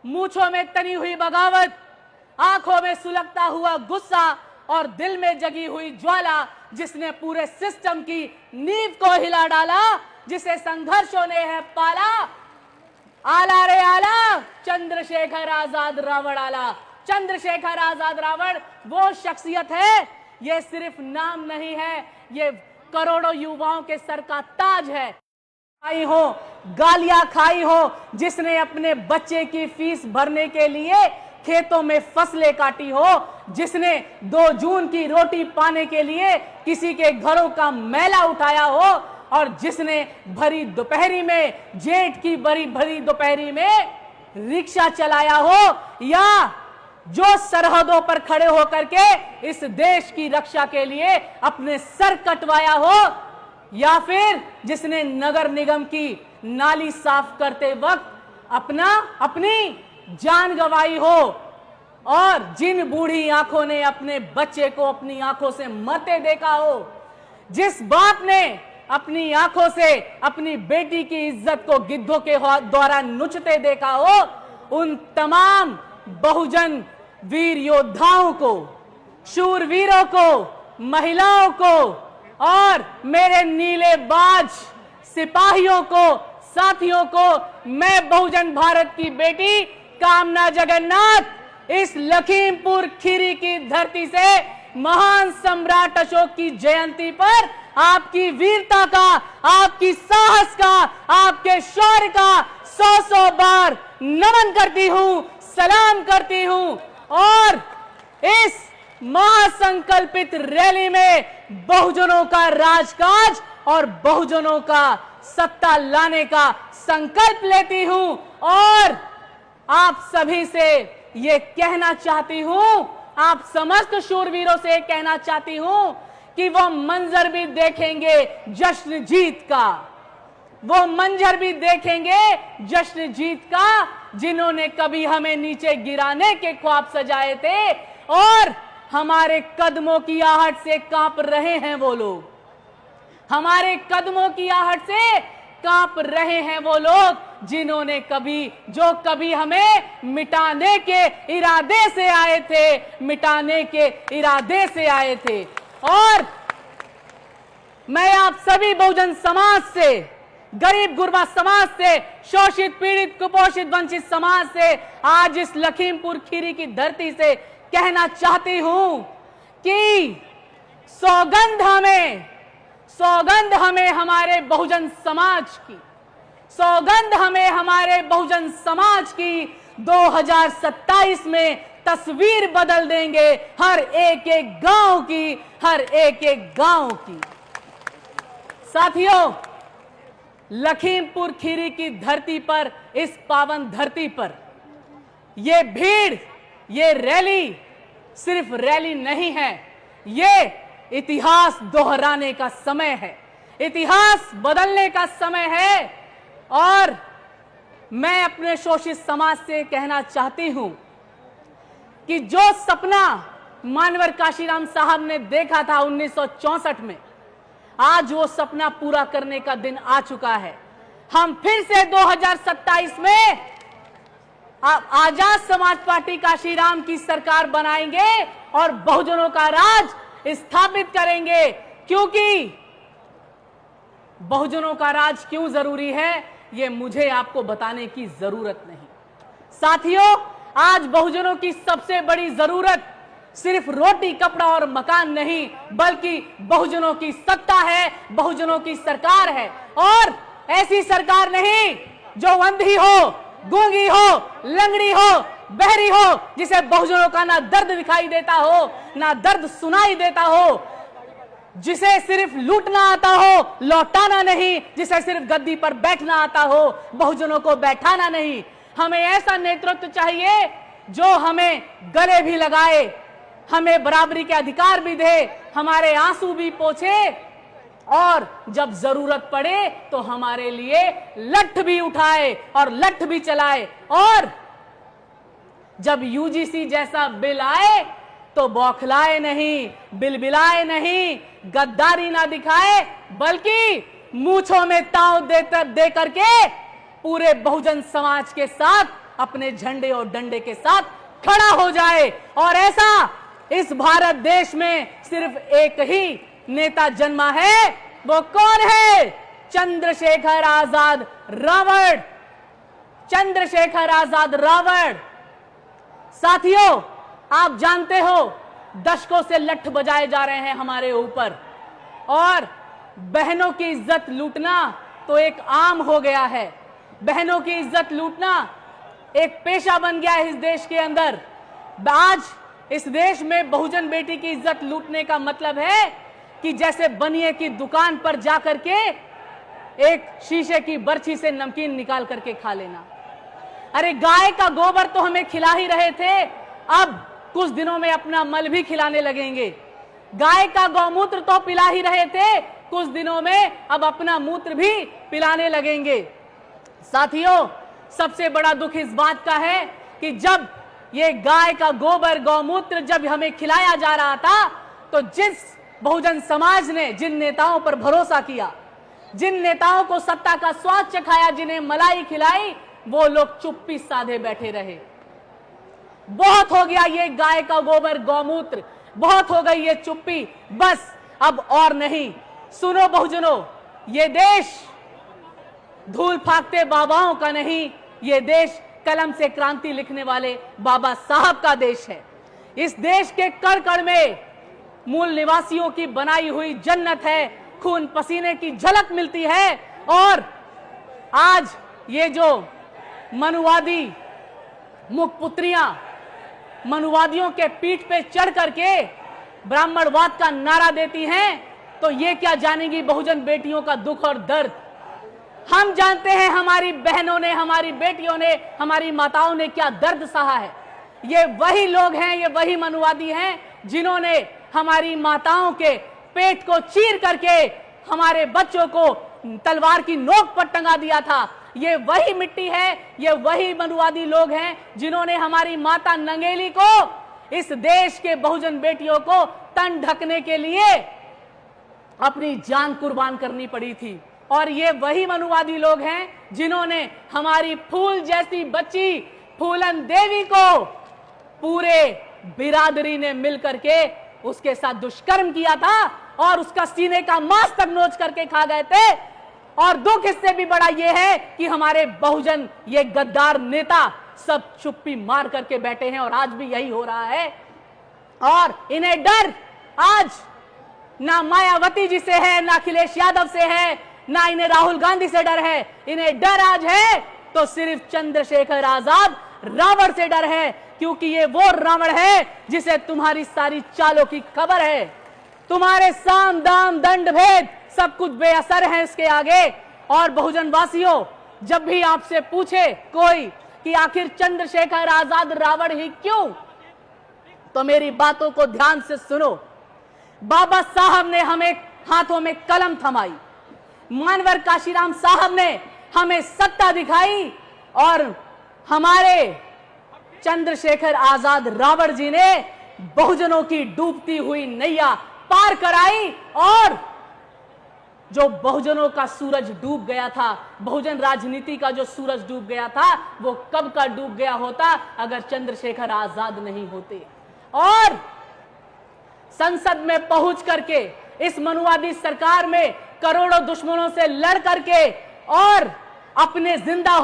मूंछों में तनी हुई बगावत, आंखों में सुलगता हुआ गुस्सा और दिल में जगी हुई ज्वाला, जिसने पूरे सिस्टम की नींव को हिला डाला, जिसे संघर्षों ने है पाला। आला रे आला, चंद्रशेखर आजाद रावण आला। चंद्रशेखर आजाद रावण वो शख्सियत है, ये सिर्फ नाम नहीं है, ये करोड़ों युवाओं के सर का ताज है। खाई हो, गालियां खाई हो, जिसने अपने बच्चे की फीस भरने के लिए खेतों में फसलें काटी हो, जिसने 2 जून की रोटी पाने के लिए किसी के घरों का मैला उठाया हो, और जिसने भरी दोपहरी में, जेठ की भरी दोपहरी में रिक्शा चलाया हो, या जो सरहदों पर खड़े होकर के इस देश की रक्षा के लिए अपने सर कटवाया हो, या फिर जिसने नगर निगम की नाली साफ करते वक्त अपनी जान गंवाई हो, और जिन बूढ़ी आंखों ने अपने बच्चे को अपनी आंखों से मरते देखा हो, जिस बाप ने अपनी आंखों से अपनी बेटी की इज्जत को गिद्धों के द्वारा नुचते देखा हो, उन तमाम बहुजन वीर योद्धाओं को, शूरवीरों को, महिलाओं को और मेरे नीले बाज सिपाहियों को, साथियों को मैं बहुजन भारत की बेटी कामना जगन्नाथ इस लखीमपुर खीरी की धरती से महान सम्राट अशोक की जयंती पर आपकी वीरता का, आपकी साहस का, आपके शौर्य का 100 बार नमन करती हूं, सलाम करती हूं। और इस महासंकल्पित रैली में बहुजनों का राजकाज और बहुजनों का सत्ता लाने का संकल्प लेती हूं, और आप सभी से ये कहना चाहती हूं, आप समस्त शूरवीरों से कहना चाहती हूं कि वो मंजर भी देखेंगे जश्न जीत का, वो मंजर भी देखेंगे जश्न जीत का, जिन्होंने कभी हमें नीचे गिराने के ख्वाब सजाए थे, और हमारे कदमों की आहट से कांप रहे हैं वो लोग, हमारे कदमों की आहट से कांप रहे हैं वो लोग जिन्होंने कभी हमें मिटाने के इरादे से आए थे, मिटाने के इरादे से आए थे। और मैं आप सभी बहुजन समाज से, गरीब गुरबा समाज से, शोषित पीड़ित कुपोषित वंचित समाज से आज इस लखीमपुर खीरी की धरती से कहना चाहती हूं कि सौगंध हमें हमारे बहुजन समाज की, सौगंध हमें हमारे बहुजन समाज की 2027 में तस्वीर बदल देंगे हर एक एक गांव की, हर एक एक गांव की। साथियों, लखीमपुर खीरी की धरती पर, इस पावन धरती पर ये भीड़, ये रैली सिर्फ रैली नहीं है, ये इतिहास दोहराने का समय है, इतिहास बदलने का समय है। और मैं अपने शोषित समाज से कहना चाहती हूं कि जो सपना मानवर काशीराम साहब ने देखा था 1964 में, आज वो सपना पूरा करने का दिन आ चुका है। हम फिर से 2027 में आजाद समाज पार्टी काशीराम की सरकार बनाएंगे और बहुजनों का राज स्थापित करेंगे। क्योंकि बहुजनों का राज क्यों जरूरी है, ये मुझे आपको बताने की जरूरत नहीं। साथियों, आज बहुजनों की सबसे बड़ी जरूरत सिर्फ रोटी, कपड़ा और मकान नहीं, बल्कि बहुजनों की सत्ता है, बहुजनों की सरकार है। और ऐसी सरकार नहीं जो अंधी हो, गूंगी हो, लंगड़ी हो, बहरी हो, जिसे बहुजनों का ना दर्द दिखाई देता हो, ना दर्द सुनाई देता हो, जिसे सिर्फ लूटना आता हो, लौटाना नहीं, जिसे सिर्फ गद्दी पर बैठना आता हो, बहुजनों को बैठाना नहीं। हमें ऐसा नेतृत्व चाहिए जो हमें गले भी लगाए, हमें बराबरी के अधिकार भी दे, हमारे आंसू भी पोंछे, और जब जरूरत पड़े तो हमारे लिए लठ भी उठाए और लठ भी चलाए। और जब यूजीसी जैसा बिल आए तो बौखलाए नहीं, बिलबिलाए नहीं, गद्दारी ना दिखाए, बल्कि मूंछों में ताव दे करके पूरे बहुजन समाज के साथ अपने झंडे और डंडे के साथ खड़ा हो जाए। और ऐसा इस भारत देश में सिर्फ एक ही नेता जन्मा है, वो कौन है? चंद्रशेखर आजाद रावण। चंद्रशेखर आजाद रावण। साथियों, आप जानते हो दशकों से लठ बजाए जा रहे हैं हमारे ऊपर, और बहनों की इज्जत लूटना तो एक आम हो गया है। बहनों की इज्जत लूटना एक पेशा बन गया है इस देश के अंदर। आज इस देश में बहुजन बेटी की इज्जत लूटने का मतलब है कि जैसे बनिए की दुकान पर जाकर के एक शीशे की बर्छी से नमकीन निकाल करके खा लेना। अरे गाय का गोबर तो हमें खिला ही रहे थे, अब कुछ दिनों में अपना मल भी खिलाने लगेंगे। गाय का गौमूत्र तो पिला ही रहे थे, कुछ दिनों में अब अपना मूत्र भी पिलाने लगेंगे। साथियों, सबसे बड़ा दुख इस बात का है कि जब ये गाय का गोबर गौमूत्र जब हमें खिलाया जा रहा था, तो जिस बहुजन समाज ने जिन नेताओं पर भरोसा किया, जिन नेताओं को सत्ता का स्वाद चखाया, जिन्हें मलाई खिलाई, वो लोग चुप्पी साधे बैठे रहे। बहुत हो गया ये गाय का गोबर गौमूत्र, बहुत हो गई ये चुप्पी, बस अब और नहीं। सुनो बहुजनों, ये देश धूल फाकते बाबाओं का नहीं, ये देश कलम से क्रांति लिखने वाले बाबा साहब का देश है। इस देश के कण कण में मूल निवासियों की बनाई हुई जन्नत है, खून पसीने की झलक मिलती है। और आज ये जो मनुवादी मुखपुत्रियां मनुवादियों के पीठ पे चढ़ करके ब्राह्मणवाद का नारा देती हैं, तो ये क्या जानेगी बहुजन बेटियों का दुख और दर्द। हम जानते हैं हमारी बहनों ने, हमारी बेटियों ने, हमारी माताओं ने क्या दर्द सहा है। ये वही लोग हैं, ये वही मनुवादी हैं जिन्होंने हमारी माताओं के पेट को चीर करके हमारे बच्चों को तलवार की नोक पर टंगा दिया था। ये वही मिट्टी है, ये वही मनुवादी लोग हैं जिन्होंने हमारी माता नंगेली को, इस देश के बहुजन बेटियों को तन ढकने के लिए अपनी जान कुर्बान करनी पड़ी थी। और ये वही मनुवादी लोग हैं जिन्होंने हमारी फूल जैसी बच्ची फूलन देवी को पूरे बिरादरी ने मिलकर के उसके साथ दुष्कर्म किया था और उसका सीने का मांस तक नोच करके खा गए थे। और दुख इससे भी बड़ा यह है कि हमारे बहुजन ये गद्दार नेता सब चुप्पी मार करके बैठे हैं, और आज भी यही हो रहा है। और इन्हें डर आज ना मायावती जी से है, ना अखिलेश यादव से है, ना इन्हें राहुल गांधी से डर है। इन्हें डर आज है तो सिर्फ चंद्रशेखर आजाद रावण से डर है, क्योंकि ये वो रावण है जिसे तुम्हारी सारी चालों की खबर है। तुम्हारे साम दाम दंड भेद सब कुछ बेअसर है इसके आगे। और बहुजन वासियों, जब भी आपसे पूछे कोई कि आखिर चंद्रशेखर आजाद रावण ही क्यों, तो मेरी बातों को ध्यान से सुनो। बाबा साहब ने हमें हाथों में कलम थमाई, मानवर काशीराम साहब ने हमें सत्ता दिखाई, और हमारे चंद्रशेखर आजाद रावण जी ने बहुजनों की डूबती हुई नैया पार कराई। और जो बहुजनों का सूरज डूब गया था, बहुजन राजनीति का जो सूरज डूब गया था, वो कब का डूब गया होता अगर चंद्रशेखर आजाद नहीं होते। और संसद में पहुंच करके इस मनुवादी सरकार में करोड़ों दुश्मनों से लड़ करके और अपने जिंदा